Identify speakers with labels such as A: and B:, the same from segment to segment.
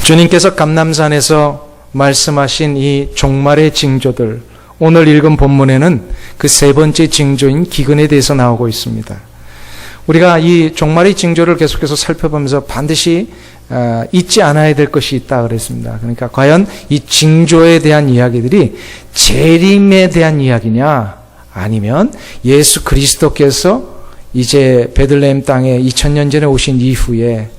A: 주님께서 감람산에서 말씀하신 이 종말의 징조들, 오늘 읽은 본문에는 그 세 번째 징조인 기근에 대해서 나오고 있습니다. 우리가 이 종말의 징조를 계속해서 살펴보면서 반드시 잊지 않아야 될 것이 있다 그랬습니다. 그러니까 과연 이 징조에 대한 이야기들이 재림에 대한 이야기냐, 아니면 예수 그리스도께서 이제 베들레헴 땅에 2000년 전에 오신 이후에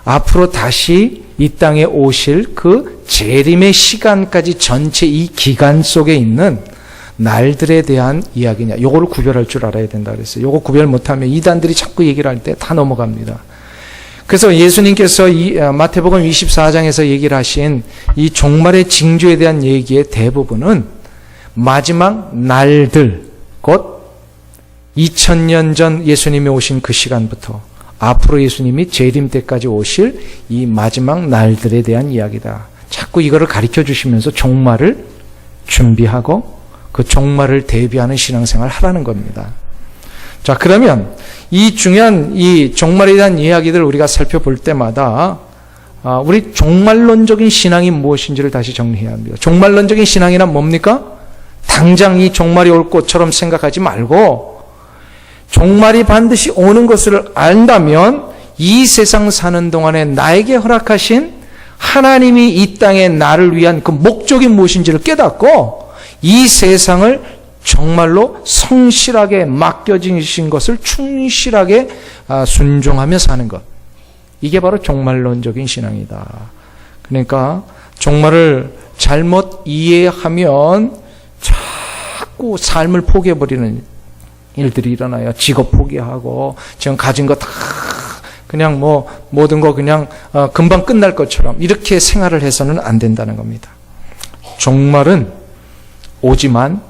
A: 앞으로 다시 이 땅에 오실 그 재림의 시간까지 전체 이 기간 속에 있는 날들에 대한 이야기냐, 요거를 구별할 줄 알아야 된다 그랬어요. 요거 구별 못하면 이단들이 자꾸 얘기를 할 때 다 넘어갑니다. 그래서 예수님께서 마태복음 24장에서 얘기를 하신 이 종말의 징조에 대한 얘기의 대부분은 마지막 날들, 곧 2000년 전 예수님이 오신 그 시간부터 앞으로 예수님이 재림 때까지 오실 이 마지막 날들에 대한 이야기다. 자꾸 이거를 가르쳐 주시면서 종말을 준비하고 그 종말을 대비하는 신앙생활을 하라는 겁니다. 자, 그러면 이 중요한 이 종말에 대한 이야기들을 우리가 살펴볼 때마다 우리 종말론적인 신앙이 무엇인지를 다시 정리해야 합니다. 종말론적인 신앙이란 뭡니까? 당장 이 종말이 올 것처럼 생각하지 말고 종말이 반드시 오는 것을 안다면 이 세상 사는 동안에 나에게 허락하신 하나님이 이 땅에 나를 위한 그 목적이 무엇인지를 깨닫고 이 세상을 정말로 성실하게 맡겨주신 것을 충실하게 순종하며 사는 것. 이게 바로 종말론적인 신앙이다. 그러니까 종말을 잘못 이해하면 자꾸 삶을 포기해버리는 일들이 일어나요. 직업 포기하고 지금 가진 거 다 그냥 모든 거 그냥 금방 끝날 것처럼 이렇게 생활을 해서는 안 된다는 겁니다. 종말은 오지만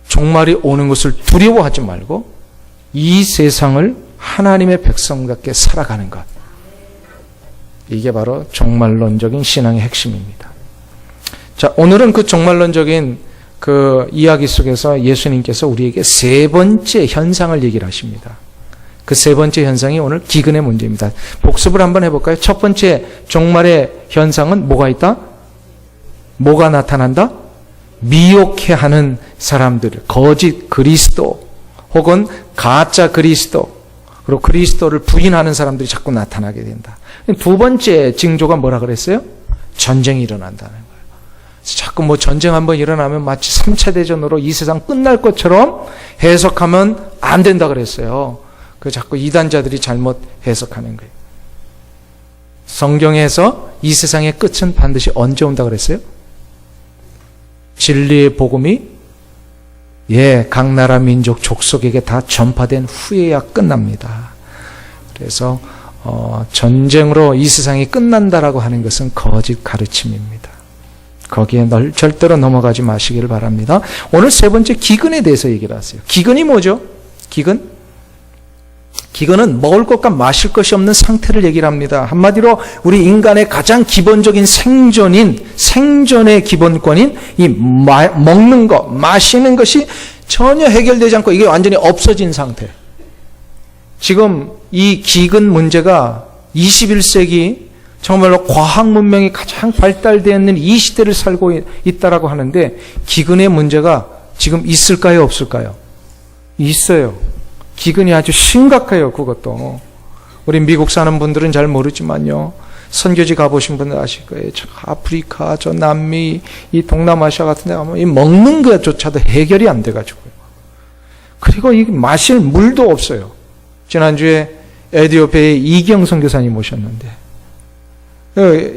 A: 종말이 오는 것을 두려워하지 말고 이 세상을 하나님의 백성답게 살아가는 것. 이게 바로 종말론적인 신앙의 핵심입니다. 자, 오늘은 그 종말론적인 그 이야기 속에서 예수님께서 우리에게 세 번째 현상을 얘기를 하십니다. 그 세 번째 현상이 오늘 기근의 문제입니다. 복습을 한번 해볼까요? 첫 번째 종말의 현상은 뭐가 있다? 뭐가 나타난다? 미혹해하는 사람들, 거짓 그리스도 혹은 가짜 그리스도, 그리고 그리스도를 부인하는 사람들이 자꾸 나타나게 된다. 두 번째 징조가 뭐라 그랬어요? 전쟁이 일어난다는 거예요. 자꾸 전쟁 한번 일어나면 마치 3차 대전으로 이 세상 끝날 것처럼 해석하면 안 된다 그랬어요. 그 자꾸 이단자들이 잘못 해석하는 거예요. 성경에서 이 세상의 끝은 반드시 언제 온다 그랬어요? 진리의 복음이 각 나라 민족 족속에게 다 전파된 후에야 끝납니다. 그래서 전쟁으로 이 세상이 끝난다라고 하는 것은 거짓 가르침입니다. 거기에 절대로 넘어가지 마시기를 바랍니다. 오늘 세 번째 기근에 대해서 얘기를 하세요. 기근이 뭐죠? 기근은 먹을 것과 마실 것이 없는 상태를 얘기를 합니다. 한마디로 우리 인간의 가장 기본적인 생존의 기본권인 이 먹는 것, 마시는 것이 전혀 해결되지 않고 이게 완전히 없어진 상태. 지금 이 기근 문제가 21세기 정말로 과학 문명이 가장 발달되어 있는 이 시대를 살고 있다라고 하는데 기근의 문제가 지금 있을까요, 없을까요? 있어요. 기근이 아주 심각해요. 그것도 우리 미국 사는 분들은 잘 모르지만요, 선교지 가보신 분들 아실 거예요. 저 아프리카, 저 남미, 이 동남아시아 같은 데 가면 이 먹는 것조차도 해결이 안 돼가지고요. 그리고 이 마실 물도 없어요. 지난주에 에티오피아의 이경 선교사님 오셨는데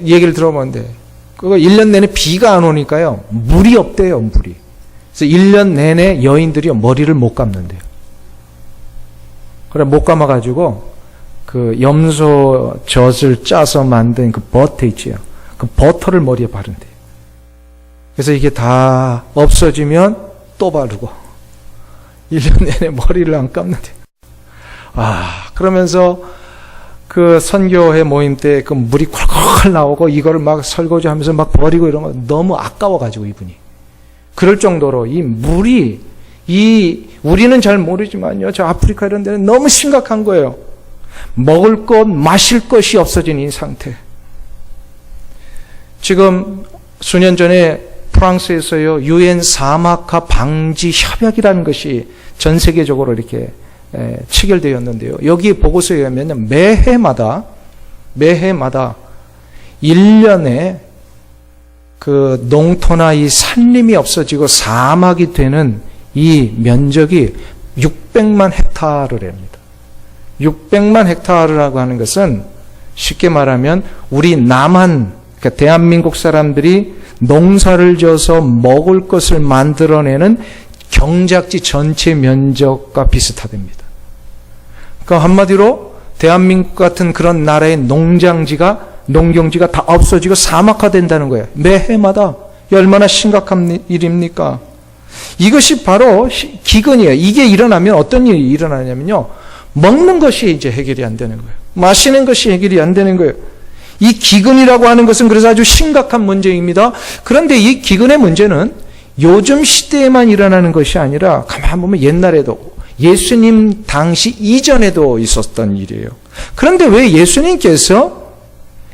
A: 얘기를 들어보는데 그거 1년 내내 비가 안 오니까요, 물이 없대요. 물이. 그래서 1년 내내 여인들이 머리를 못 감는데요. 그래 못 감아가지고 그 염소 젖을 짜서 만든 그 버터 있지요. 그 버터를 머리에 바른대요. 그래서 이게 다 없어지면 또 바르고 1년 내내 머리를 안 감는데요. 그러면서 그 선교회 모임 때 그 물이 콸콸 나오고 이거를 막 설거지하면서 막 버리고 이런 거 너무 아까워가지고 이분이 그럴 정도로 이 물이 우리는 잘 모르지만요, 저 아프리카 이런 데는 너무 심각한 거예요. 먹을 것, 마실 것이 없어진 이 상태. 지금 수년 전에 프랑스에서요, 유엔 사막화 방지 협약이라는 것이 전 세계적으로 이렇게 체결되었는데요. 여기 보고서에 의하면 매해마다 1년에 그 농토나 이 산림이 없어지고 사막이 되는 이 면적이 600만 헥타르랍니다. 600만 헥타르라고 하는 것은 쉽게 말하면 우리 남한, 그러니까 대한민국 사람들이 농사를 지어서 먹을 것을 만들어내는 경작지 전체 면적과 비슷하답니다. 그러니까 한마디로 대한민국 같은 그런 나라의 농경지가 다 없어지고 사막화된다는 거예요. 매해마다. 얼마나 심각한 일입니까? 이것이 바로 기근이에요. 이게 일어나면 어떤 일이 일어나냐면요, 먹는 것이 이제 해결이 안 되는 거예요. 마시는 것이 해결이 안 되는 거예요. 이 기근이라고 하는 것은 그래서 아주 심각한 문제입니다. 그런데 이 기근의 문제는 요즘 시대에만 일어나는 것이 아니라 가만 보면 옛날에도 예수님 당시 이전에도 있었던 일이에요. 그런데 왜 예수님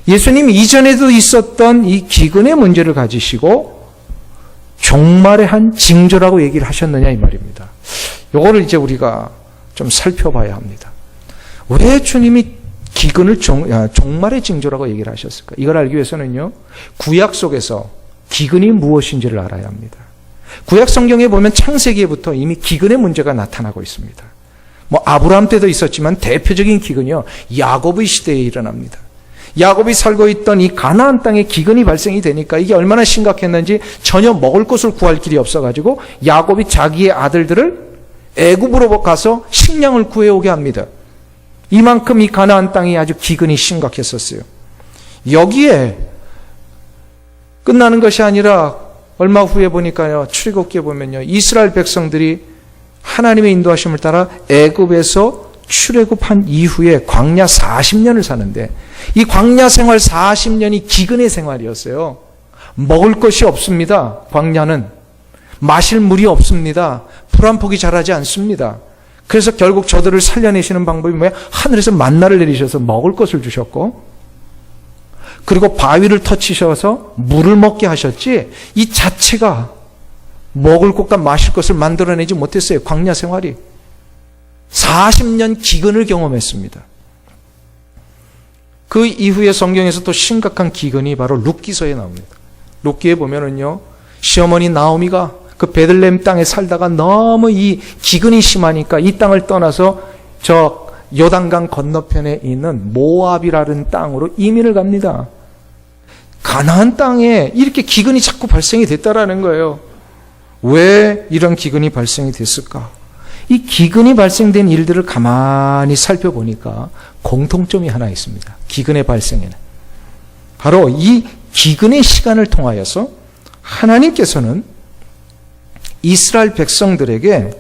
A: 이전에도 있었던 이 기근의 문제를 가지시고 종말의 한 징조라고 얘기를 하셨느냐 이 말입니다. 이거를 이제 우리가 좀 살펴봐야 합니다. 왜 주님이 기근을 종말의 징조라고 얘기를 하셨을까? 이걸 알기 위해서는요, 구약 속에서 기근이 무엇인지를 알아야 합니다. 구약 성경에 보면 창세기에부터 이미 기근의 문제가 나타나고 있습니다. 아브라함 때도 있었지만 대표적인 기근이요, 야곱의 시대에 일어납니다. 야곱이 살고 있던 이 가나안 땅에 기근이 발생이 되니까 이게 얼마나 심각했는지 전혀 먹을 것을 구할 길이 없어가지고 야곱이 자기의 아들들을 애굽으로 가서 식량을 구해오게 합니다. 이만큼 이 가나안 땅이 아주 기근이 심각했었어요. 여기에 끝나는 것이 아니라 얼마 후에 보니까요, 출애굽기에 보면요, 이스라엘 백성들이 하나님의 인도하심을 따라 애굽에서 출애굽한 이후에 광야 40년을 사는데 이 광야 생활 40년이 기근의 생활이었어요. 먹을 것이 없습니다. 광야는 마실 물이 없습니다. 풀 한 폭이 자라지 않습니다. 그래서 결국 저들을 살려내시는 방법이 뭐야? 하늘에서 만나를 내리셔서 먹을 것을 주셨고, 그리고 바위를 터치셔서 물을 먹게 하셨지, 이 자체가 먹을 것과 마실 것을 만들어내지 못했어요. 광야 생활이. 40년 기근을 경험했습니다. 그 이후에 성경에서 또 심각한 기근이 바로 룻기서에 나옵니다. 룻기에 보면은요, 시어머니 나오미가 그 베들레헴 땅에 살다가 너무 이 기근이 심하니까 이 땅을 떠나서 저 요단강 건너편에 있는 모압이라는 땅으로 이민을 갑니다. 가나안 땅에 이렇게 기근이 자꾸 발생이 됐다라는 거예요. 왜 이런 기근이 발생이 됐을까? 이 기근이 발생된 일들을 가만히 살펴보니까 공통점이 하나 있습니다. 기근의 발생에는. 바로 이 기근의 시간을 통하여서 하나님께서는 이스라엘 백성들에게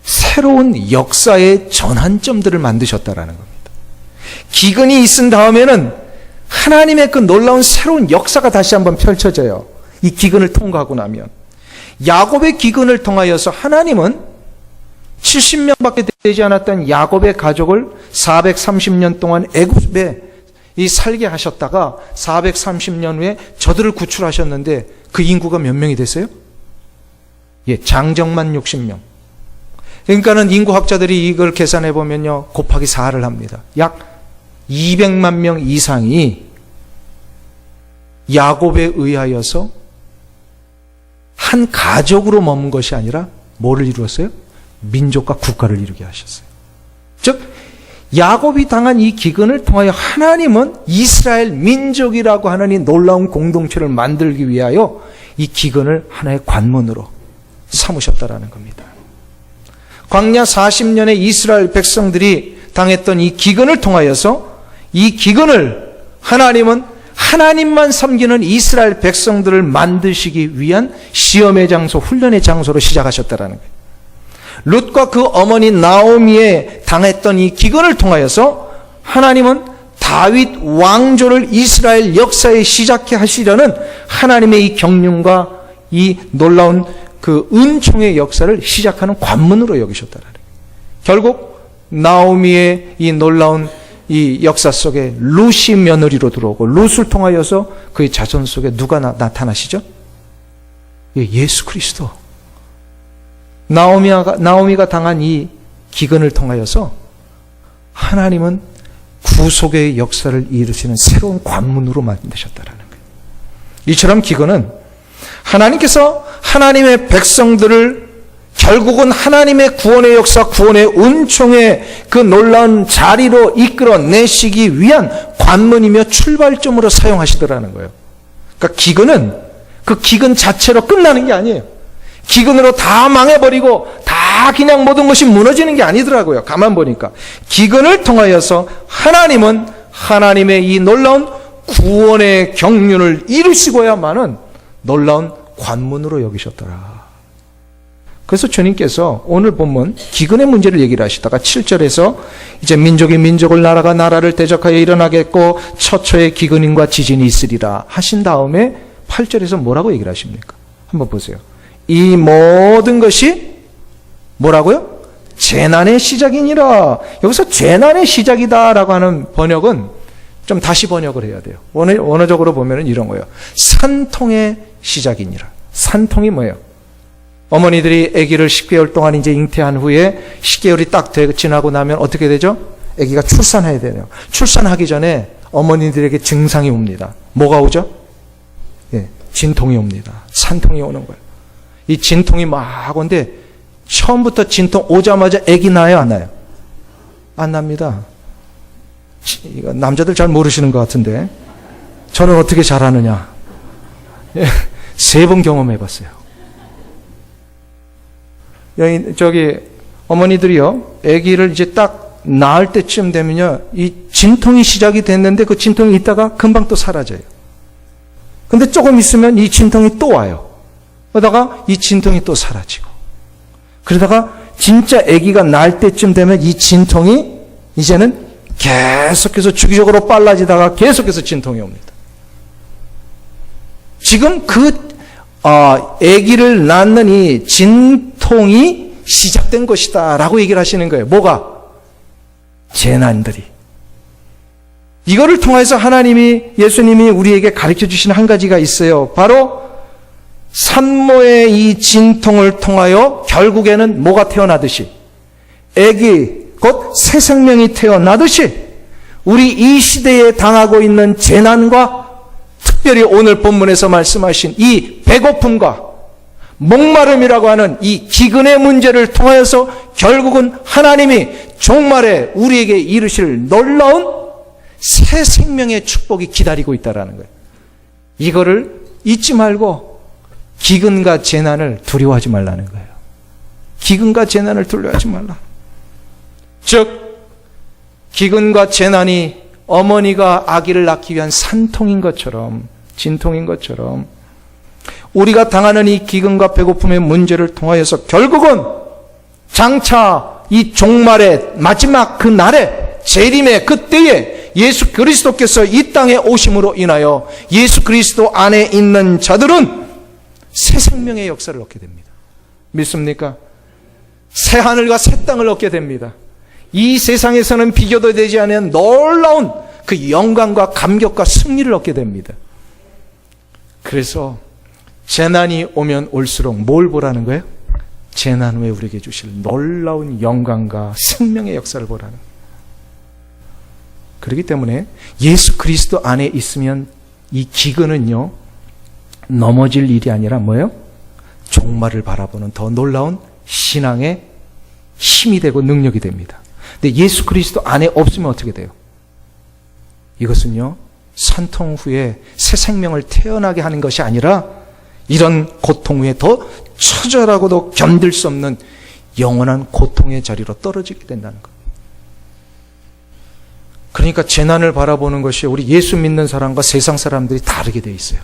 A: 새로운 역사의 전환점들을 만드셨다라는 겁니다. 기근이 있은 다음에는 하나님의 그 놀라운 새로운 역사가 다시 한번 펼쳐져요. 이 기근을 통과하고 나면. 야곱의 기근을 통하여서 하나님은 70명밖에 되지 않았던 야곱의 가족을 430년 동안 애굽에 살게 하셨다가 430년 후에 저들을 구출하셨는데 그 인구가 몇 명이 됐어요? 장정만 60명. 그러니까는 인구학자들이 이걸 계산해 보면요, 곱하기 4를 합니다. 약 200만 명 이상이 야곱에 의하여서 한 가족으로 머문 것이 아니라 뭐를 이루었어요? 민족과 국가를 이루게 하셨어요. 즉 야곱이 당한 이 기근을 통하여 하나님은 이스라엘 민족이라고 하는 이 놀라운 공동체를 만들기 위하여 이 기근을 하나의 관문으로 삼으셨다라는 겁니다. 광야 40년의 이스라엘 백성들이 당했던 이 기근을 통하여서 이 기근을 하나님은 하나님만 섬기는 이스라엘 백성들을 만드시기 위한 시험의 장소, 훈련의 장소로 시작하셨다라는 거예요. 룻과 그 어머니 나오미에 당했던 이 기근을 통하여서 하나님은 다윗 왕조를 이스라엘 역사에 시작해 하시려는 하나님의 이 경륜과 이 놀라운 그 은총의 역사를 시작하는 관문으로 여기셨다라는 거예요. 결국 나오미의 이 놀라운 이 역사 속에 룻이 며느리로 들어오고 룻을 통하여서 그의 자손 속에 누가 나타나시죠? 예수 그리스도. 나오미가 당한 이 기근을 통하여서 하나님은 구속의 역사를 이루시는 새로운 관문으로 만드셨다라는 거예요. 이처럼 기근은 하나님께서 하나님의 백성들을 결국은 하나님의 구원의 역사, 구원의 은총의 그 놀라운 자리로 이끌어내시기 위한 관문이며 출발점으로 사용하시더라는 거예요. 그러니까 기근은 그 기근 자체로 끝나는 게 아니에요. 기근으로 다 망해버리고 다 그냥 모든 것이 무너지는 게 아니더라고요. 가만 보니까 기근을 통하여서 하나님은 하나님의 이 놀라운 구원의 경륜을 이루시고야만은 놀라운 관문으로 여기셨더라. 그래서 주님께서 오늘 본문 기근의 문제를 얘기를 하시다가 7절에서 이제 민족이 민족을 나라가 나라를 대적하여 일어나겠고 처처의 기근인과 지진이 있으리라 하신 다음에 8절에서 뭐라고 얘기를 하십니까? 한번 보세요. 이 모든 것이 뭐라고요? 재난의 시작이니라. 여기서 재난의 시작이다라고 하는 번역은 좀 다시 번역을 해야 돼요. 원어적으로 보면은 이런 거예요. 산통의 시작이니라. 산통이 뭐예요? 어머니들이 아기를 10개월 동안 이제 잉태한 후에 10개월이 딱 지나고 나면 어떻게 되죠? 아기가 출산해야 돼요. 출산하기 전에 어머니들에게 증상이 옵니다. 뭐가 오죠? 예, 진통이 옵니다. 산통이 오는 거예요. 이 진통이 막 오는데 처음부터 진통 오자마자 아기 나요, 안 나요? 안 납니다. 이거 남자들 잘 모르시는 것 같은데 저는 어떻게 잘하느냐? 예, 3번 경험해봤어요. 저기 어머니들이요, 아기를 이제 딱 낳을 때쯤 되면요, 이 진통이 시작이 됐는데 그 진통이 있다가 금방 또 사라져요. 근데 조금 있으면 이 진통이 또 와요. 그러다가 이 진통이 또 사라지고. 그러다가 진짜 아기가 낳을 때쯤 되면 이 진통이 이제는 계속해서 주기적으로 빨라지다가 계속해서 진통이 옵니다. 지금 아기를 낳는 이 진통이 시작된 것이다 라고 얘기를 하시는 거예요. 뭐가? 재난들이. 이거를 통해서 예수님이 우리에게 가르쳐 주시는 한 가지가 있어요. 바로 산모의 이 진통을 통하여 결국에는 뭐가 태어나듯이, 아기 곧 새 생명이 태어나듯이 우리 이 시대에 당하고 있는 재난과 특별히 오늘 본문에서 말씀하신 이 배고픔과 목마름이라고 하는 이 기근의 문제를 통하여서 결국은 하나님이 종말에 우리에게 이르실 놀라운 새 생명의 축복이 기다리고 있다는 거예요. 이거를 잊지 말고 기근과 재난을 두려워하지 말라는 거예요. 기근과 재난을 두려워하지 말라. 즉 기근과 재난이 어머니가 아기를 낳기 위한 산통인 것처럼, 진통인 것처럼 우리가 당하는 이 기근과 배고픔의 문제를 통하여서 결국은 장차 이 종말의 마지막 그 날에, 재림의 그때에 예수 그리스도께서 이 땅에 오심으로 인하여 예수 그리스도 안에 있는 자들은 새 생명의 역사를 얻게 됩니다. 믿습니까? 새 하늘과 새 땅을 얻게 됩니다. 이 세상에서는 비교도 되지 않은 놀라운 그 영광과 감격과 승리를 얻게 됩니다. 그래서 재난이 오면 올수록 뭘 보라는 거예요? 재난 후에 우리에게 주실 놀라운 영광과 생명의 역사를 보라는 거예요. 그렇기 때문에 예수 그리스도 안에 있으면 이 기근은요, 넘어질 일이 아니라 뭐예요? 종말을 바라보는 더 놀라운 신앙의 힘이 되고 능력이 됩니다. 근데 예수 그리스도 안에 없으면 어떻게 돼요? 이것은요, 산통 후에 새 생명을 태어나게 하는 것이 아니라 이런 고통 후에 더 처절하고도 견딜 수 없는 영원한 고통의 자리로 떨어지게 된다는 것. 그러니까 재난을 바라보는 것이 우리 예수 믿는 사람과 세상 사람들이 다르게 되어 있어요.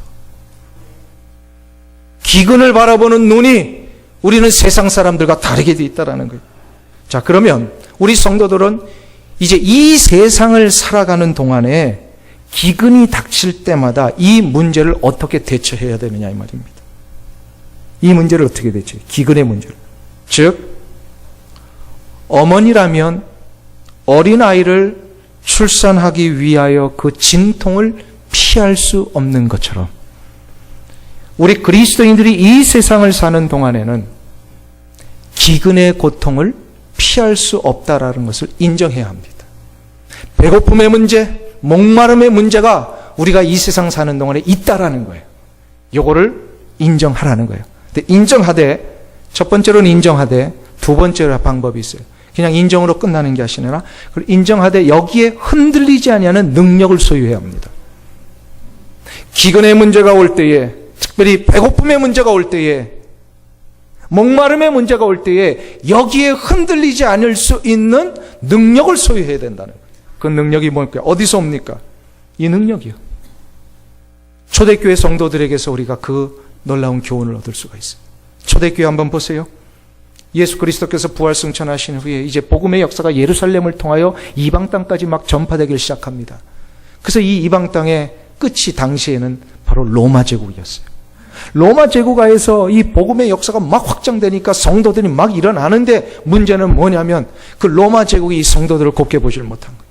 A: 기근을 바라보는 눈이 우리는 세상 사람들과 다르게 되어 있다는 거예요. 자, 그러면 우리 성도들은 이제 이 세상을 살아가는 동안에 기근이 닥칠 때마다 이 문제를 어떻게 대처해야 되느냐 이 말입니다. 이 문제를 어떻게 대처해요? 기근의 문제를. 즉 어머니라면 어린아이를 출산하기 위하여 그 진통을 피할 수 없는 것처럼 우리 그리스도인들이 이 세상을 사는 동안에는 기근의 고통을 피할 수 없다라는 것을 인정해야 합니다. 배고픔의 문제, 목마름의 문제가 우리가 이 세상 사는 동안에 있다라는 거예요. 이거를 인정하라는 거예요. 근데 인정하되, 첫 번째로는 인정하되, 두 번째로 방법이 있어요. 그냥 인정으로 끝나는 게 아니라 인정하되 여기에 흔들리지 아니하는 능력을 소유해야 합니다. 기근의 문제가 올 때에, 특별히 배고픔의 문제가 올 때에, 목마름의 문제가 올 때에 여기에 흔들리지 않을 수 있는 능력을 소유해야 된다는 거예요. 그 능력이 뭘까요? 어디서 옵니까? 이 능력이요. 초대교회 성도들에게서 우리가 그 놀라운 교훈을 얻을 수가 있어요. 초대교회 한번 보세요. 예수 그리스도께서 부활승천하신 후에 이제 복음의 역사가 예루살렘을 통하여 이방 땅까지 막 전파되기 시작합니다. 그래서 이 이방 땅의 끝이 당시에는 바로 로마 제국이었어요. 로마 제국하에서 이 복음의 역사가 막 확장되니까 성도들이 막 일어나는데 문제는 뭐냐면 그 로마 제국이 이 성도들을 곱게 보질 못한 거예요.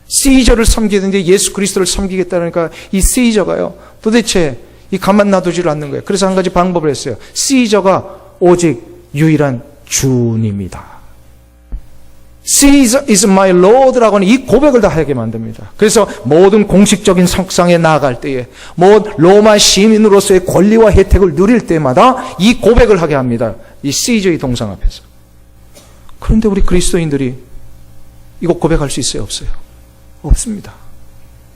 A: 시저를 섬기는데 예수 그리스도를 섬기겠다니까 이 시저가요 도대체 이 가만 놔두지를 않는 거예요. 그래서 한 가지 방법을 했어요. 시저가 오직 유일한 주님이다. Caesar is my Lord라고는 이 고백을 다 하게 만듭니다. 그래서 모든 공식적인 석상에 나아갈 때에, 로마 시민으로서의 권리와 혜택을 누릴 때마다 이 고백을 하게 합니다. 이 Caesar의 동상 앞에서. 그런데 우리 그리스도인들이 이거 고백할 수 있어요? 없어요? 없습니다.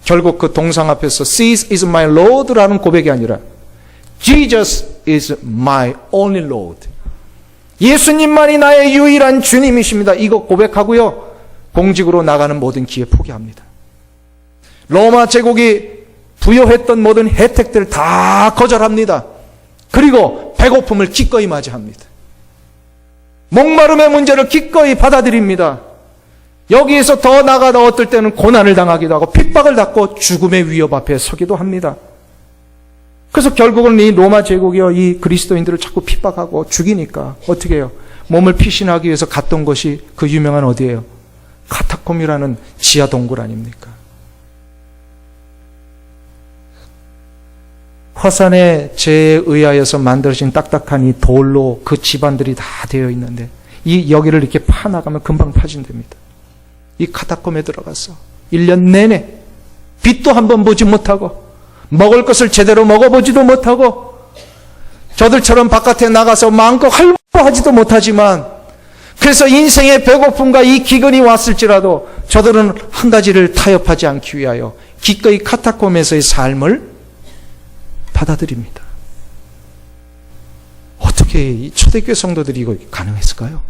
A: 결국 그 동상 앞에서 Caesar is my Lord라는 고백이 아니라 Jesus is my only Lord. 예수님만이 나의 유일한 주님이십니다. 이거 고백하고요. 공직으로 나가는 모든 기회 포기합니다. 로마 제국이 부여했던 모든 혜택들을 다 거절합니다. 그리고 배고픔을 기꺼이 맞이합니다. 목마름의 문제를 기꺼이 받아들입니다. 여기에서 더 나아가다 어떨 때는 고난을 당하기도 하고 핍박을 받고 죽음의 위협 앞에 서기도 합니다. 그래서 결국은 이 로마 제국이요, 이 그리스도인들을 자꾸 핍박하고 죽이니까 어떻게 해요? 몸을 피신하기 위해서 갔던 곳이 그 유명한 어디예요? 카타콤이라는 지하 동굴 아닙니까? 화산의 재에 의하여서 만들어진 딱딱한 이 돌로 그 집안들이 다 되어 있는데 이 여기를 이렇게 파나가면 금방 파진됩니다. 이 카타콤에 들어가서 1년 내내 빛도 한번 보지 못하고 먹을 것을 제대로 먹어보지도 못하고 저들처럼 바깥에 나가서 마음껏 활보하지도 못하지만 그래서 인생의 배고픔과 이 기근이 왔을지라도 저들은 한 가지를 타협하지 않기 위하여 기꺼이 카타콤에서의 삶을 받아들입니다. 어떻게 이 초대교회 성도들이 이거 가능했을까요?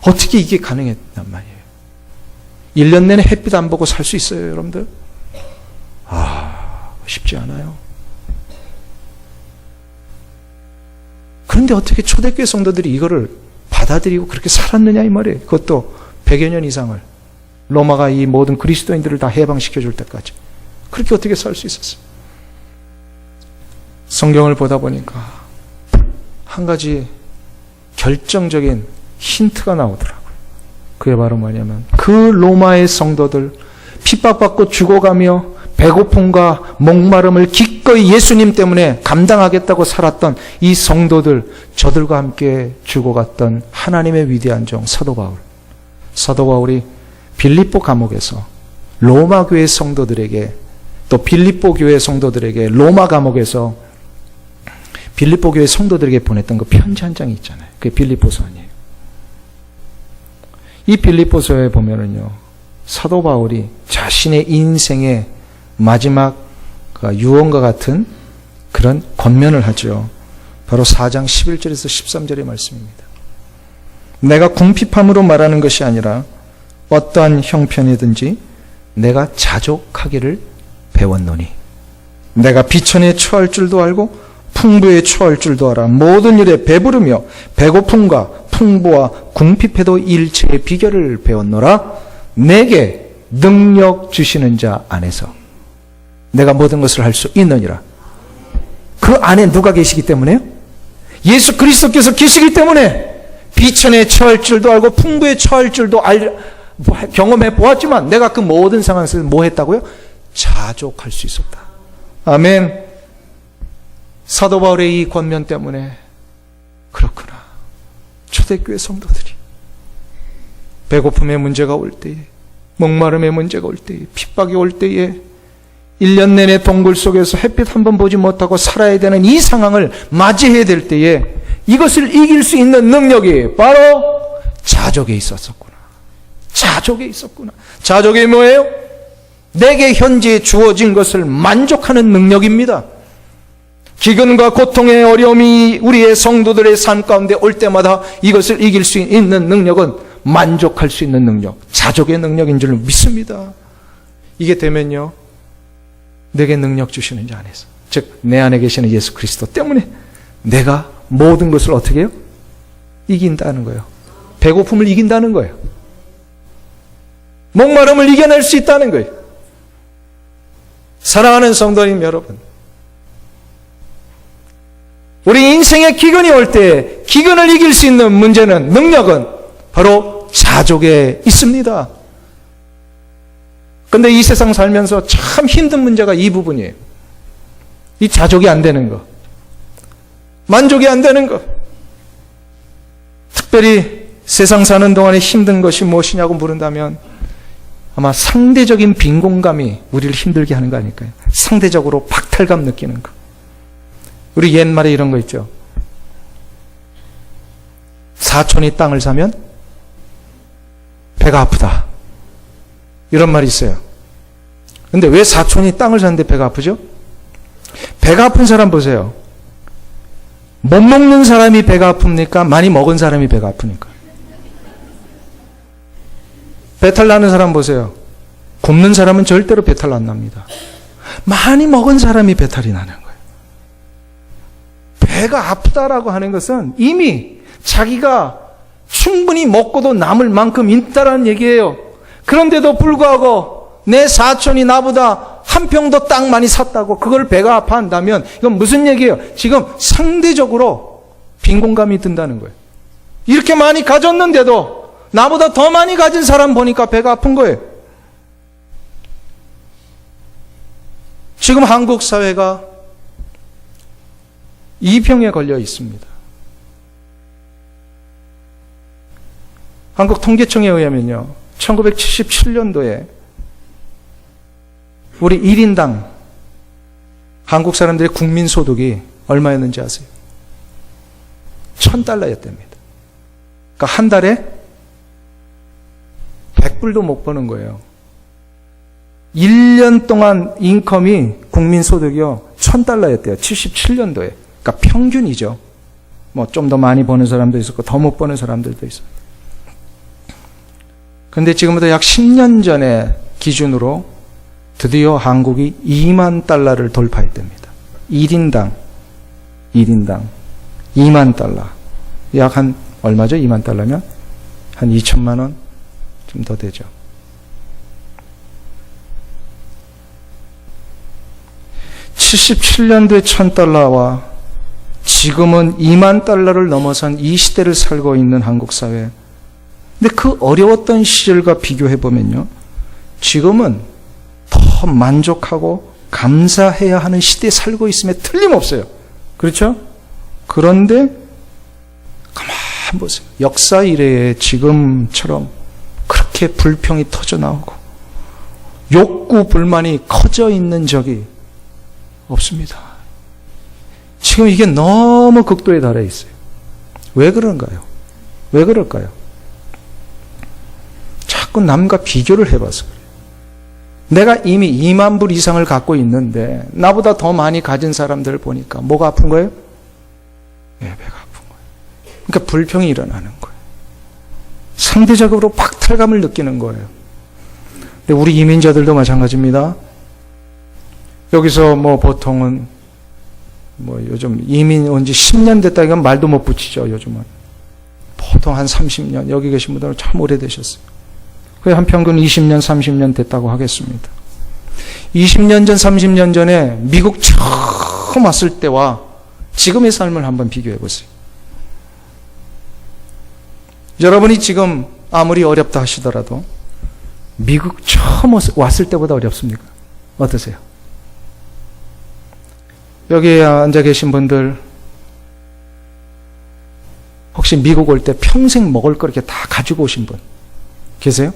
A: 어떻게 이게 가능했단 말이에요? 1년 내내 햇빛 안 보고 살 수 있어요, 여러분들? 쉽지 않아요. 그런데 어떻게 초대교회 성도들이 이거를 받아들이고 그렇게 살았느냐 이 말이에요. 그것도 100여 년 이상을. 로마가 이 모든 그리스도인들을 다 해방시켜 줄 때까지. 그렇게 어떻게 살 수 있었어요? 성경을 보다 보니까 한 가지 결정적인 힌트가 나오더라고요. 그게 바로 뭐냐면 그 로마의 성도들 핍박받고 죽어가며 배고픔과 목마름을 기꺼이 예수님 때문에 감당하겠다고 살았던 이 성도들, 저들과 함께 죽어갔던 하나님의 위대한 종 사도 바울. 사도 바울이 빌립보 감옥에서 로마 교회 성도들에게 또 빌립보 교회 성도들에게 로마 감옥에서 빌립보 교회 성도들에게 보냈던 그 편지 한 장이 있잖아요. 그게 빌립보서 아니에요. 이 빌립보서에 보면은요, 사도 바울이 자신의 인생의 마지막 유언과 같은 그런 권면을 하죠. 바로 4장 11절에서 13절의 말씀입니다. 내가 궁핍함으로 말하는 것이 아니라 어떠한 형편이든지 내가 자족하기를 배웠노니 내가 비천에 처할 줄도 알고 풍부에 처할 줄도 알아. 모든 일에 배부르며 배고픔과 풍부와 궁핍해도 일체의 비결을 배웠노라. 내게 능력 주시는 자 안에서 내가 모든 것을 할 수 있느니라. 그 안에 누가 계시기 때문에요? 예수 그리스도께서 계시기 때문에 비천에 처할 줄도 알고 풍부에 처할 줄도 경험해 보았지만 내가 그 모든 상황에서 뭐 했다고요? 자족할 수 있었다. 아멘. 사도 바울의 이 권면 때문에 그렇구나. 초대교회 성도들이 배고픔의 문제가 올 때에, 목마름의 문제가 올 때에, 핍박이 올 때에 1년 내내 동굴 속에서 햇빛 한 번 보지 못하고 살아야 되는 이 상황을 맞이해야 될 때에 이것을 이길 수 있는 능력이 바로 자족에 있었구나. 자족에 있었구나. 자족이 뭐예요? 내게 현재 주어진 것을 만족하는 능력입니다. 기근과 고통의 어려움이 우리의 성도들의 삶 가운데 올 때마다 이것을 이길 수 있는 능력은 만족할 수 있는 능력, 자족의 능력인 줄 믿습니다. 이게 되면요, 내게 능력 주시는 자 안에서, 즉 내 안에 계시는 예수 그리스도 때문에 내가 모든 것을 어떻게 해요? 이긴다는 거예요. 배고픔을 이긴다는 거예요. 목마름을 이겨낼 수 있다는 거예요. 사랑하는 성도님 여러분, 우리 인생의 기근이 올 때 기근을 이길 수 있는 문제는, 능력은 바로 자족에 있습니다. 그런데 이 세상 살면서 참 힘든 문제가 이 부분이에요. 이 자족이 안 되는 거, 만족이 안 되는 거. 특별히 세상 사는 동안에 힘든 것이 무엇이냐고 물은다면 아마 상대적인 빈곤감이 우리를 힘들게 하는 거 아닐까요? 상대적으로 박탈감 느끼는 거. 우리 옛말에 이런 거 있죠. 사촌이 땅을 사면 배가 아프다. 이런 말이 있어요. 근데 왜 사촌이 땅을 사는데 배가 아프죠? 배가 아픈 사람 보세요. 못 먹는 사람이 배가 아픕니까? 많이 먹은 사람이 배가 아프니까? 배탈 나는 사람 보세요. 굶는 사람은 절대로 배탈 안 납니다. 많이 먹은 사람이 배탈이 나는 거예요. 배가 아프다라고 하는 것은 이미 자기가 충분히 먹고도 남을 만큼 있다라는 얘기예요. 그런데도 불구하고 내 사촌이 나보다 한 평 더 땅 많이 샀다고 그걸 배가 아파한다면 이건 무슨 얘기예요? 지금 상대적으로 빈곤감이 든다는 거예요. 이렇게 많이 가졌는데도 나보다 더 많이 가진 사람 보니까 배가 아픈 거예요. 지금 한국 사회가 이 병에 걸려 있습니다. 한국 통계청에 의하면요, 1977년도에 우리 1인당 한국 사람들의 국민소득이 얼마였는지 아세요? $1,000였답니다. 그러니까 한 달에 100불도 못 버는 거예요. 1년 동안 인컴이, 국민소득이요, $1,000였대요. 77년도에. 그러니까 평균이죠. 뭐 좀 더 많이 버는 사람도 있었고 더 못 버는 사람들도 있어요. 그런데 지금부터 약 10년 전에 기준으로 드디어 한국이 $20,000를 돌파했답니다. 1인당 $20,000. 약 한 얼마죠? $20,000면? 한 2천만 원? 좀 더 되죠. $77년도에 $1,000와 지금은 $20,000를 넘어선 이 시대를 살고 있는 한국 사회. 근데 그 어려웠던 시절과 비교해보면요, 지금은 더 만족하고 감사해야 하는 시대에 살고 있음에 틀림없어요. 그렇죠? 그런데 가만 보세요. 역사 이래에 지금처럼 그렇게 불평이 터져 나오고 욕구 불만이 커져 있는 적이 없습니다. 지금 이게 너무 극도에 달해 있어요. 왜 그런가요? 왜 그럴까요? 자꾸 남과 비교를 해봐서 그래요. 내가 이미 2만 불 이상을 갖고 있는데 나보다 더 많이 가진 사람들을 보니까 뭐가 아픈 거예요? 네, 배가 아픈 거예요. 그러니까 불평이 일어나는 거예요. 상대적으로 박탈감을 느끼는 거예요. 근데 우리 이민자들도 마찬가지입니다. 여기서 뭐 보통은 뭐 요즘 이민 온 지 10년 됐다 이건 말도 못 붙이죠. 요즘은 보통 한 30년, 여기 계신 분들은 참 오래되셨어요. 거의 한 평균 20년, 30년 됐다고 하겠습니다. 20년 전, 30년 전에 미국 처음 왔을 때와 지금의 삶을 한번 비교해 보세요. 여러분이 지금 아무리 어렵다 하시더라도 미국 처음 왔을 때보다 어렵습니까? 어떠세요? 여기 앉아 계신 분들 혹시 미국 올 때 평생 먹을 거 이렇게 다 가지고 오신 분 계세요?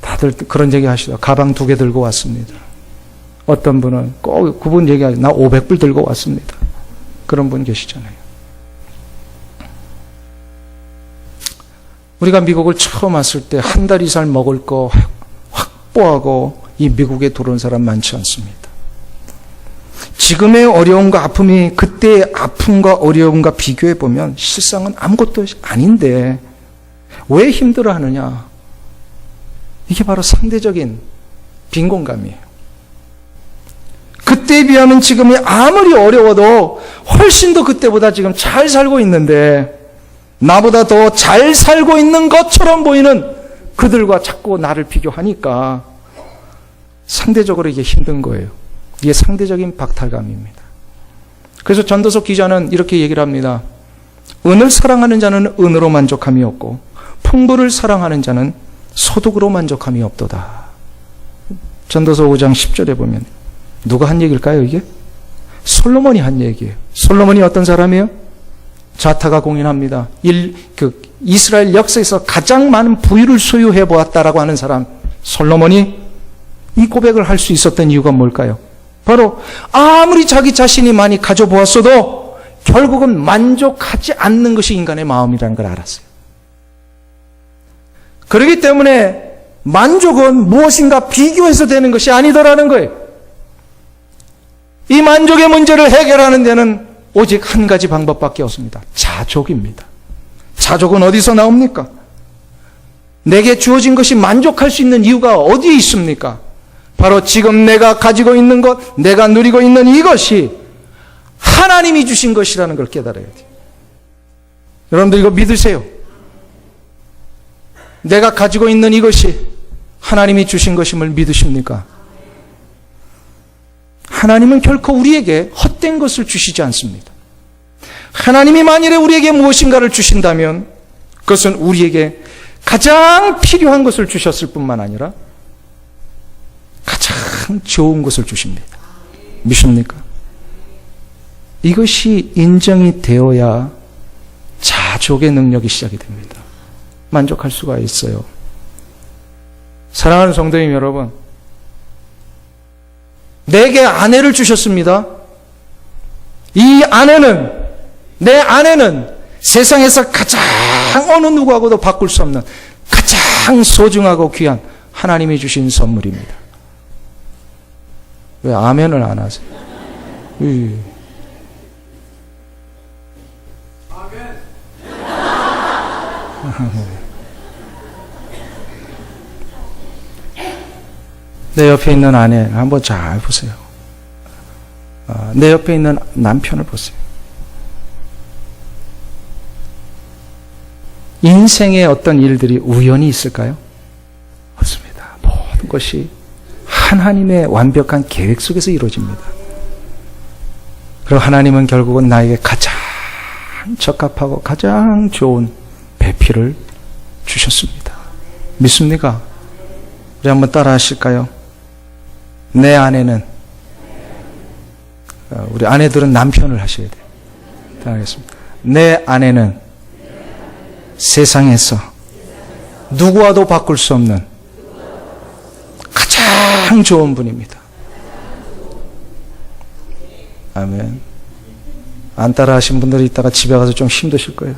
A: 다들 그런 얘기 하시죠. 가방 2개 들고 왔습니다. 어떤 분은 꼭 그분 얘기하죠. 나 500불 들고 왔습니다. 그런 분 계시잖아요. 우리가 미국을 처음 왔을 때 한 달 이상 먹을 거 확보하고 이 미국에 들어온 사람 많지 않습니다. 지금의 어려움과 아픔이 그때의 아픔과 어려움과 비교해 보면 실상은 아무것도 아닌데 왜 힘들어하느냐? 이게 바로 상대적인 빈곤감이에요. 그때에 비하면 지금이 아무리 어려워도 훨씬 더 그때보다 지금 잘 살고 있는데 나보다 더 잘 살고 있는 것처럼 보이는 그들과 자꾸 나를 비교하니까 상대적으로 이게 힘든 거예요. 이게 상대적인 박탈감입니다. 그래서 전도서 기자는 이렇게 얘기를 합니다. 은을 사랑하는 자는 은으로 만족함이 없고 풍부를 사랑하는 자는 소득으로 만족함이 없도다. 전도서 5장 10절에 보면 누가 한 얘기일까요, 이게? 솔로몬이 한 얘기예요. 솔로몬이 어떤 사람이에요? 자타가 공인합니다. 이스라엘 역사에서 가장 많은 부유를 소유해 보았다라고 하는 사람 솔로몬이 이 고백을 할 수 있었던 이유가 뭘까요? 바로 아무리 자기 자신이 많이 가져보았어도 결국은 만족하지 않는 것이 인간의 마음이라는 걸 알았어요. 그렇기 때문에 만족은 무엇인가 비교해서 되는 것이 아니더라는 거예요. 이 만족의 문제를 해결하는 데는 오직 한 가지 방법밖에 없습니다. 자족입니다. 자족은 어디서 나옵니까? 내게 주어진 것이 만족할 수 있는 이유가 어디에 있습니까? 바로 지금 내가 가지고 있는 것, 내가 누리고 있는 이것이 하나님이 주신 것이라는 걸 깨달아야 돼요. 여러분들 이거 믿으세요? 내가 가지고 있는 이것이 하나님이 주신 것임을 믿으십니까? 하나님은 결코 우리에게 헛된 것을 주시지 않습니다. 하나님이 만일에 우리에게 무엇인가를 주신다면 그것은 우리에게 가장 필요한 것을 주셨을 뿐만 아니라 가장 좋은 것을 주십니다. 믿습니까? 이것이 인정이 되어야 자족의 능력이 시작이 됩니다. 만족할 수가 있어요. 사랑하는 성도님 여러분, 내게 아내를 주셨습니다. 이 아내는, 내 아내는 세상에서 가장 어느 누구하고도 바꿀 수 없는 가장 소중하고 귀한 하나님이 주신 선물입니다. 왜 아멘을 안 하세요? 내 옆에 있는 아내 한번 잘 보세요. 내 옆에 있는 남편을 보세요. 인생의 어떤 일들이 우연히 있을까요? 없습니다. 모든 것이 하나님의 완벽한 계획 속에서 이루어집니다. 그리고 하나님은 결국은 나에게 가장 적합하고 가장 좋은 배필을 주셨습니다. 믿습니까? 우리 한번 따라 하실까요? 내 아내는, 우리 아내들은 남편을 하셔야 돼요. 따라하겠습니다. 내 아내는 세상에서 누구와도 바꿀 수 없는 가장 좋은 분입니다. 아멘. 안 따라 하신 분들이 이따가 집에 가서 좀 힘드실 거예요.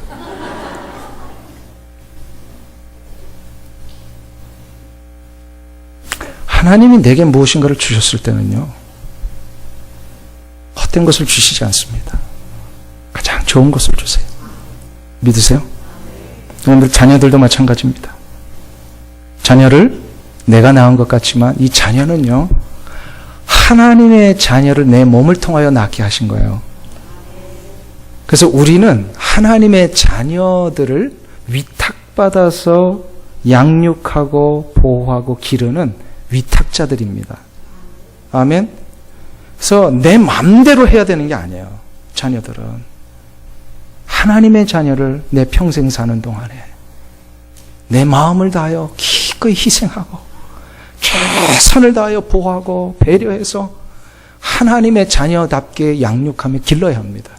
A: 하나님이 내게 무엇인가를 주셨을 때는요, 헛된 것을 주시지 않습니다. 가장 좋은 것을 주세요. 믿으세요? 여러분들 자녀들도 마찬가지입니다. 자녀를 내가 낳은 것 같지만 이 자녀는요, 하나님의 자녀를 내 몸을 통하여 낳게 하신 거예요. 그래서 우리는 하나님의 자녀들을 위탁받아서 양육하고 보호하고 기르는 위탁자들입니다. 아멘? 그래서 내 마음대로 해야 되는 게 아니에요. 자녀들은 하나님의 자녀를 내 평생 사는 동안에 내 마음을 다하여 기꺼이 희생하고 최선을 다하여 보호하고 배려해서 하나님의 자녀답게 양육하며 길러야 합니다.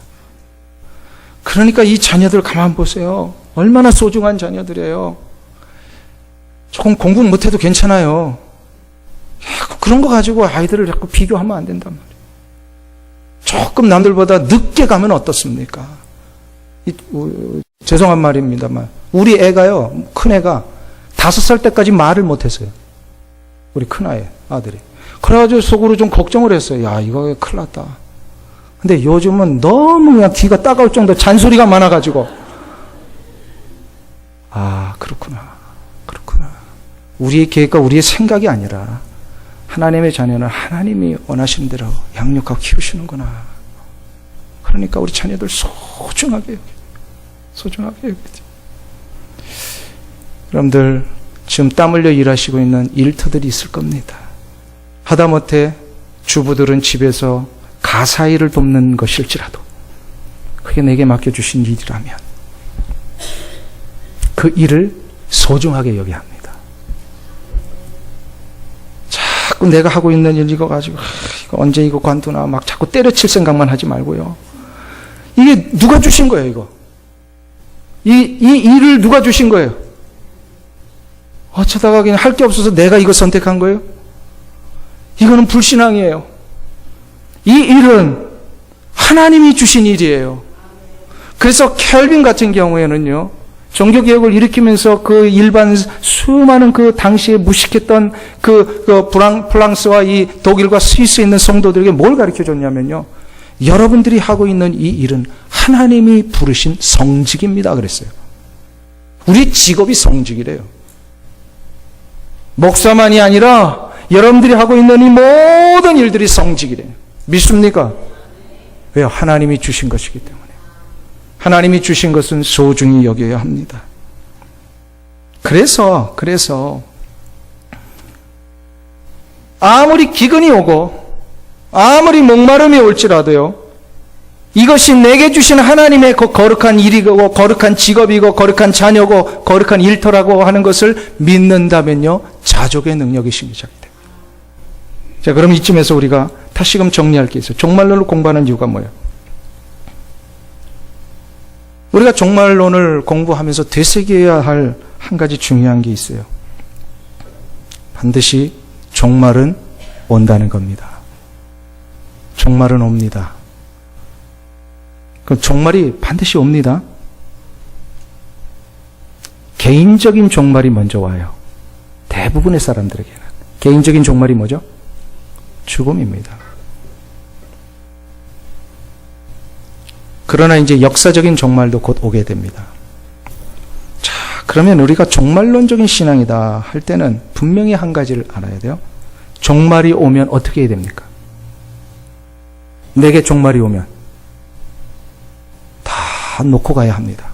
A: 그러니까 이 자녀들 가만 보세요. 얼마나 소중한 자녀들이에요. 조금 공부 못해도 괜찮아요. 그런 거 가지고 아이들을 자꾸 비교하면 안 된단 말이에요. 조금 남들보다 늦게 가면 어떻습니까? 죄송한 말입니다만 우리 애가요, 큰애가 5살 때까지 말을 못했어요. 우리 큰아들이. 그래가지고 속으로 좀 걱정을 했어요. 야, 이거 큰일 났다. 근데 요즘은 너무 그냥 귀가 따가울 정도 잔소리가 많아가지고 그렇구나. 우리의 계획과 우리의 생각이 아니라 하나님의 자녀는 하나님이 원하시는 대로 양육하고 키우시는구나. 그러니까 우리 자녀들 소중하게 여기죠. 여러분들 지금 땀 흘려 일하시고 있는 일터들이 있을 겁니다. 하다못해 주부들은 집에서 가사일을 돕는 것일지라도 그게 내게 맡겨주신 일이라면 그 일을 소중하게 여겨야 합니다. 자꾸 내가 하고 있는 일 이거 가지고 이거 언제 이거 관두나 막 자꾸 때려칠 생각만 하지 말고요. 이게 누가 주신 거예요, 이거? 이 일을 누가 주신 거예요? 어쩌다가 그냥 할 게 없어서 내가 이거 선택한 거예요? 이거는 불신앙이에요. 이 일은 하나님이 주신 일이에요. 그래서 켈빈 같은 경우에는요, 종교개혁을 일으키면서 그 일반 수많은 그 당시에 무식했던 프랑스와 이 독일과 스위스에 있는 성도들에게 뭘 가르쳐 줬냐면요, 여러분들이 하고 있는 이 일은 하나님이 부르신 성직입니다. 그랬어요. 우리 직업이 성직이래요. 목사만이 아니라 여러분들이 하고 있는 이 모든 일들이 성직이래요. 믿습니까? 왜요? 하나님이 주신 것이기 때문에. 하나님이 주신 것은 소중히 여겨야 합니다. 그래서 아무리 기근이 오고 아무리 목마름이 올지라도요, 이것이 내게 주신 하나님의 거룩한 일이고 거룩한 직업이고 거룩한 자녀고 거룩한 일터라고 하는 것을 믿는다면요, 자족의 능력이 시작이 됩니다. 자, 그럼 이쯤에서 우리가 다시금 정리할 게 있어요. 종말론을 공부하는 이유가 뭐예요? 우리가 종말론을 공부하면서 되새겨야 할 한 가지 중요한 게 있어요. 반드시 종말은 온다는 겁니다. 종말은 옵니다. 그 종말이 반드시 옵니다. 개인적인 종말이 먼저 와요. 대부분의 사람들에게는. 개인적인 종말이 뭐죠? 죽음입니다. 그러나 이제 역사적인 종말도 곧 오게 됩니다. 자, 그러면 우리가 종말론적인 신앙이다 할 때는 분명히 한 가지를 알아야 돼요. 종말이 오면 어떻게 해야 됩니까? 내게 종말이 오면 다 놓고 가야 합니다.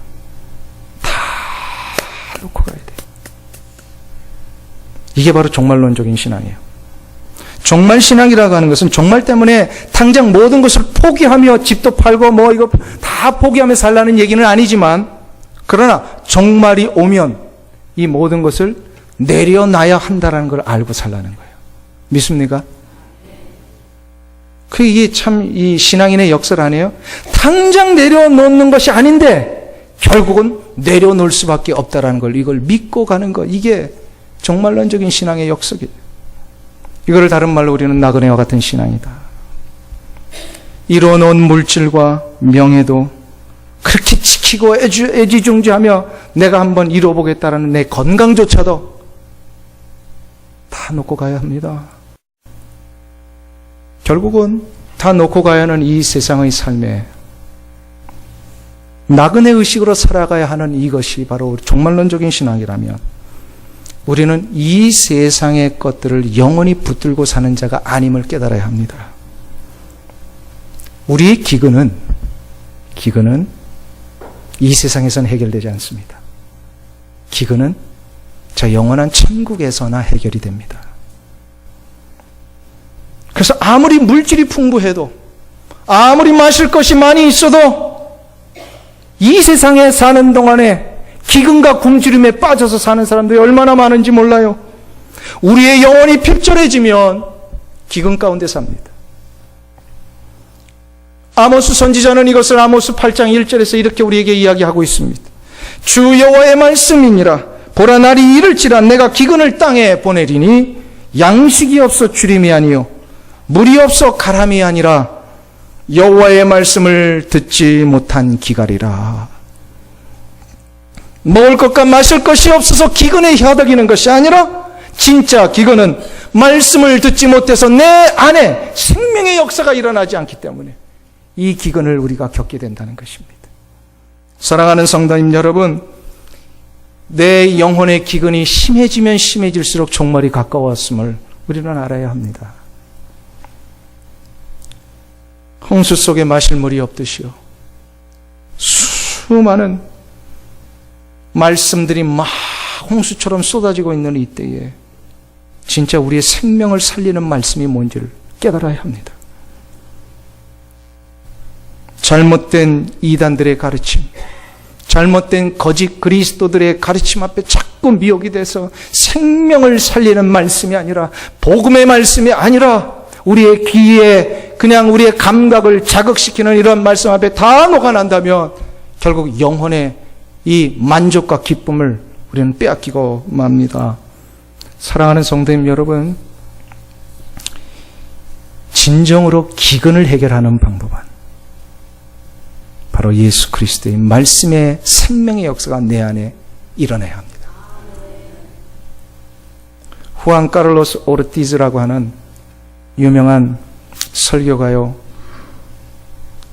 A: 다 놓고 가야 돼요. 이게 바로 종말론적인 신앙이에요. 종말 신앙이라고 하는 것은 종말 때문에 당장 모든 것을 포기하며 집도 팔고 뭐 이거 다 포기하며 살라는 얘기는 아니지만, 그러나 종말이 오면 이 모든 것을 내려놔야 한다는 걸 알고 살라는 거예요. 믿습니까? 이게 참 이 신앙인의 역설 아니에요? 당장 내려놓는 것이 아닌데 결국은 내려놓을 수밖에 없다라는 걸, 이걸 믿고 가는 것, 이게 종말론적인 신앙의 역설이에요. 이거를 다른 말로 우리는 나그네와 같은 신앙이다. 이뤄놓은 물질과 명예도 그렇게 지키고 애지중지하며 내가 한번 이뤄보겠다라는 내 건강조차도 다 놓고 가야 합니다. 결국은 다 놓고 가야 하는 이 세상의 삶에 나그네 의식으로 살아가야 하는 이것이 바로 종말론적인 신앙이라면, 우리는 이 세상의 것들을 영원히 붙들고 사는 자가 아님을 깨달아야 합니다. 우리의 기근은 이 세상에서는 해결되지 않습니다. 기근은 저 영원한 천국에서나 해결이 됩니다. 그래서 아무리 물질이 풍부해도, 아무리 마실 것이 많이 있어도 이 세상에 사는 동안에 기근과 굶주림에 빠져서 사는 사람들이 얼마나 많은지 몰라요. 우리의 영혼이 핍절해지면 기근 가운데 삽니다. 아모스 선지자는 이것을 아모스 8장 1절에서 이렇게 우리에게 이야기하고 있습니다. 주 여호와의 말씀이니라. 보라, 날이 이를지라 내가 기근을 땅에 보내리니 양식이 없어 주림이 아니요 물이 없어 가람이 아니라 여호와의 말씀을 듣지 못한 기갈이라. 먹을 것과 마실 것이 없어서 기근에 허덕이는 것이 아니라 진짜 기근은 말씀을 듣지 못해서 내 안에 생명의 역사가 일어나지 않기 때문에 이 기근을 우리가 겪게 된다는 것입니다. 사랑하는 성도님 여러분, 내 영혼의 기근이 심해지면 심해질수록 종말이 가까웠음을 우리는 알아야 합니다. 홍수 속에 마실 물이 없듯이요, 수많은 말씀들이 막 홍수처럼 쏟아지고 있는 이때에 진짜 우리의 생명을 살리는 말씀이 뭔지를 깨달아야 합니다. 잘못된 이단들의 가르침, 잘못된 거짓 그리스도들의 가르침 앞에 자꾸 미혹이 돼서 생명을 살리는 말씀이 아니라, 복음의 말씀이 아니라 우리의 귀에 그냥 우리의 감각을 자극시키는 이런 말씀 앞에 다 녹아난다면 결국 영혼의 이 만족과 기쁨을 우리는 빼앗기고 맙니다. 사랑하는 성도님 여러분, 진정으로 기근을 해결하는 방법은 바로 예수 그리스도의 말씀의 생명의 역사가 내 안에 일어나야 합니다. 후안 카를로스 오르티즈라고 하는 유명한 설교가요,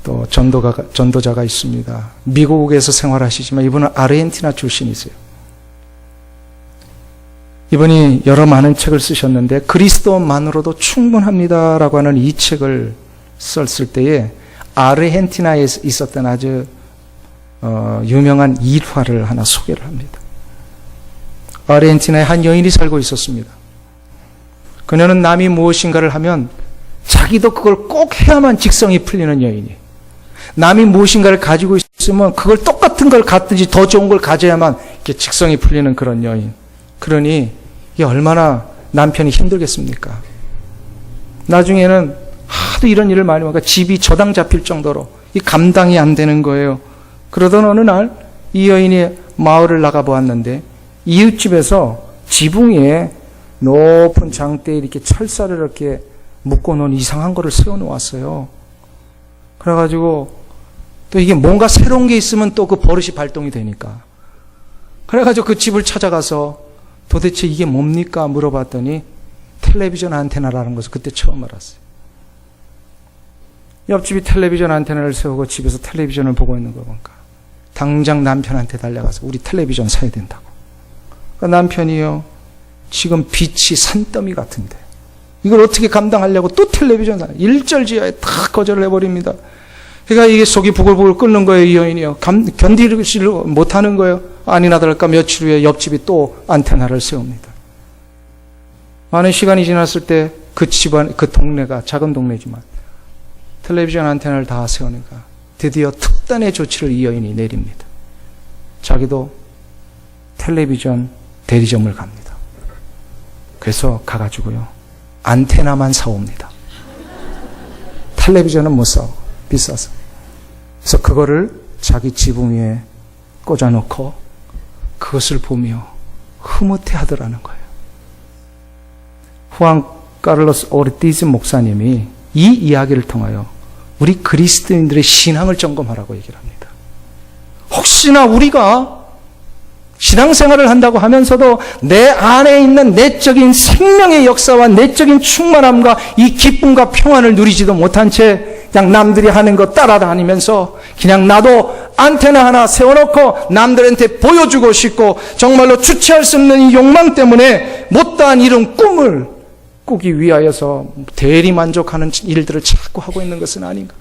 A: 또 전도자가 있습니다. 미국에서 생활하시지만 이분은 아르헨티나 출신이세요. 이분이 여러 많은 책을 쓰셨는데 그리스도만으로도 충분합니다라고 하는 이 책을 썼을 때에 아르헨티나에 있었던 아주 유명한 일화를 하나 소개를 합니다. 아르헨티나에 한 여인이 살고 있었습니다. 그녀는 남이 무엇인가를 하면 자기도 그걸 꼭 해야만 직성이 풀리는 여인이에요. 남이 무엇인가를 가지고 있으면 그걸 똑같은 걸 갖든지 더 좋은 걸 가져야만 이렇게 직성이 풀리는 그런 여인. 그러니 이게 얼마나 남편이 힘들겠습니까? 나중에는 하도 이런 일을 많이 하니까 집이 저당 잡힐 정도로 이 감당이 안 되는 거예요. 그러던 어느 날 이 여인이 마을을 나가보았는데 이웃집에서 지붕 위에 높은 장대에 이렇게 철사를 이렇게 묶어놓은 이상한 거를 세워놓았어요. 그래가지고 또 이게 뭔가 새로운 게 있으면 또 그 버릇이 발동이 되니까. 그래가지고 그 집을 찾아가서 도대체 이게 뭡니까 물어봤더니 텔레비전 안테나라는 것을 그때 처음 알았어요. 옆집이 텔레비전 안테나를 세우고 집에서 텔레비전을 보고 있는 거 보니까 당장 남편한테 달려가서 우리 텔레비전 사야 된다고. 그러니까 남편이요, 지금 빛이 산더미 같은데 이걸 어떻게 감당하려고 또 텔레비전 사요. 일절지하에 다 거절을 해버립니다. 그러니까 이게 속이 부글부글 끓는 거예요. 이 여인이요. 견디지를 못하는 거예요. 아니나 다를까 며칠 후에 옆집이 또 안테나를 세웁니다. 많은 시간이 지났을 때 그 집안, 그 동네가 작은 동네지만 텔레비전 안테나를 다 세우니까 드디어 특단의 조치를 이 여인이 내립니다. 자기도 텔레비전 대리점을 갑니다. 그래서 가가지고요, 안테나만 사옵니다. 텔레비전은 못 사고 비싸서. 그래서 그거를 자기 지붕 위에 꽂아놓고 그것을 보며 흐뭇해 하더라는 거예요. 후안 카를로스 오르티즈 목사님이 이 이야기를 통하여 우리 그리스도인들의 신앙을 점검하라고 얘기를 합니다. 혹시나 우리가 신앙생활을 한다고 하면서도 내 안에 있는 내적인 생명의 역사와 내적인 충만함과 이 기쁨과 평안을 누리지도 못한 채 그냥 남들이 하는 거 따라다니면서 그냥 나도 안테나 하나 세워놓고 남들한테 보여주고 싶고 정말로 주체할 수 없는 이 욕망 때문에 못다한 이룬 꿈을 꾸기 위하여서 대리만족하는 일들을 자꾸 하고 있는 것은 아닌가.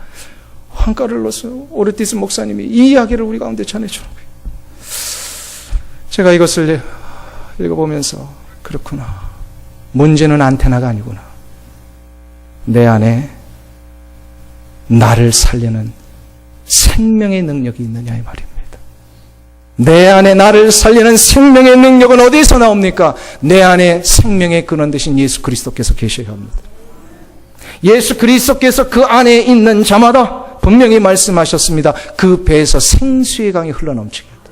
A: 후안 카를로스 오르티즈 목사님이 이 이야기를 우리 가운데 전해주는 거예요. 제가 이것을 읽어보면서 그렇구나. 문제는 안테나가 아니구나. 내 안에 나를 살리는 생명의 능력이 있느냐 이 말입니다. 내 안에 나를 살리는 생명의 능력은 어디서 나옵니까? 내 안에 생명의 근원 되신 예수 그리스도께서 계셔야 합니다. 예수 그리스도께서 그 안에 있는 자마다 분명히 말씀하셨습니다. 그 배에서 생수의 강이 흘러넘치게 한다.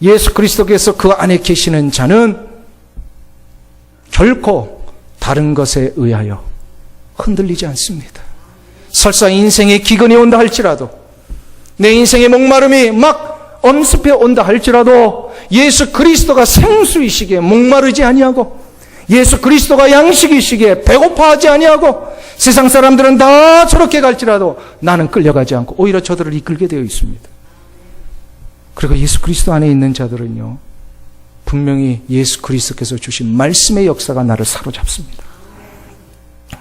A: 예수 그리스도께서 그 안에 계시는 자는 결코 다른 것에 의하여 흔들리지 않습니다. 설사 인생의 기근이 온다 할지라도, 내 인생의 목마름이 막 엄습해 온다 할지라도 예수 그리스도가 생수이시기에 목마르지 아니하고, 예수 그리스도가 양식이시기에 배고파하지 아니하고, 세상 사람들은 다 저렇게 갈지라도 나는 끌려가지 않고 오히려 저들을 이끌게 되어 있습니다. 그리고 예수 그리스도 안에 있는 자들은요, 분명히 예수 그리스도께서 주신 말씀의 역사가 나를 사로잡습니다.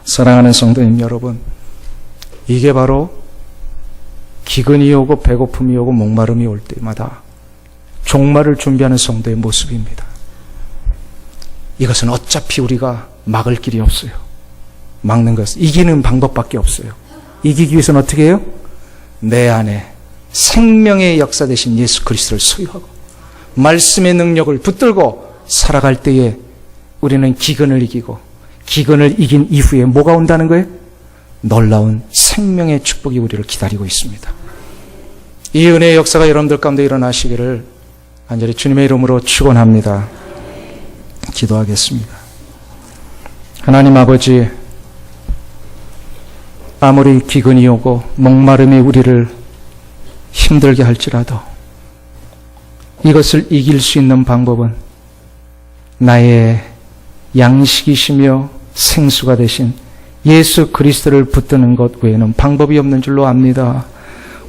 A: 사랑하는 성도님 여러분, 이게 바로 기근이 오고 배고픔이 오고 목마름이 올 때마다 종말을 준비하는 성도의 모습입니다. 이것은 어차피 우리가 막을 길이 없어요. 막는 것은 이기는 방법밖에 없어요. 이기기 위해서는 어떻게 해요? 내 안에 생명의 역사 되신 예수 그리스도를 소유하고 말씀의 능력을 붙들고 살아갈 때에 우리는 기근을 이기고, 기근을 이긴 이후에 뭐가 온다는 거예요? 놀라운 생명의 축복이 우리를 기다리고 있습니다. 이 은혜의 역사가 여러분들 가운데 일어나시기를 간절히 주님의 이름으로 축원합니다. 기도하겠습니다. 하나님 아버지, 아무리 기근이 오고 목마름이 우리를 힘들게 할지라도 이것을 이길 수 있는 방법은 나의 양식이시며 생수가 되신 예수 그리스도를 붙드는 것 외에는 방법이 없는 줄로 압니다.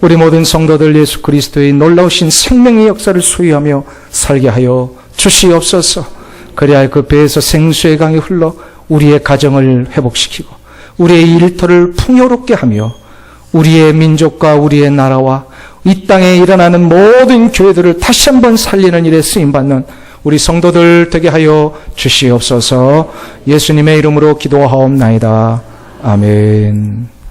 A: 우리 모든 성도들 예수 그리스도의 놀라우신 생명의 역사를 소유하며 살게 하여 주시옵소서. 그래야 그 배에서 생수의 강이 흘러 우리의 가정을 회복시키고 우리의 일터를 풍요롭게 하며 우리의 민족과 우리의 나라와 이 땅에 일어나는 모든 교회들을 다시 한번 살리는 일에 쓰임받는 우리 성도들 되게 하여 주시옵소서. 예수님의 이름으로 기도하옵나이다. 아멘.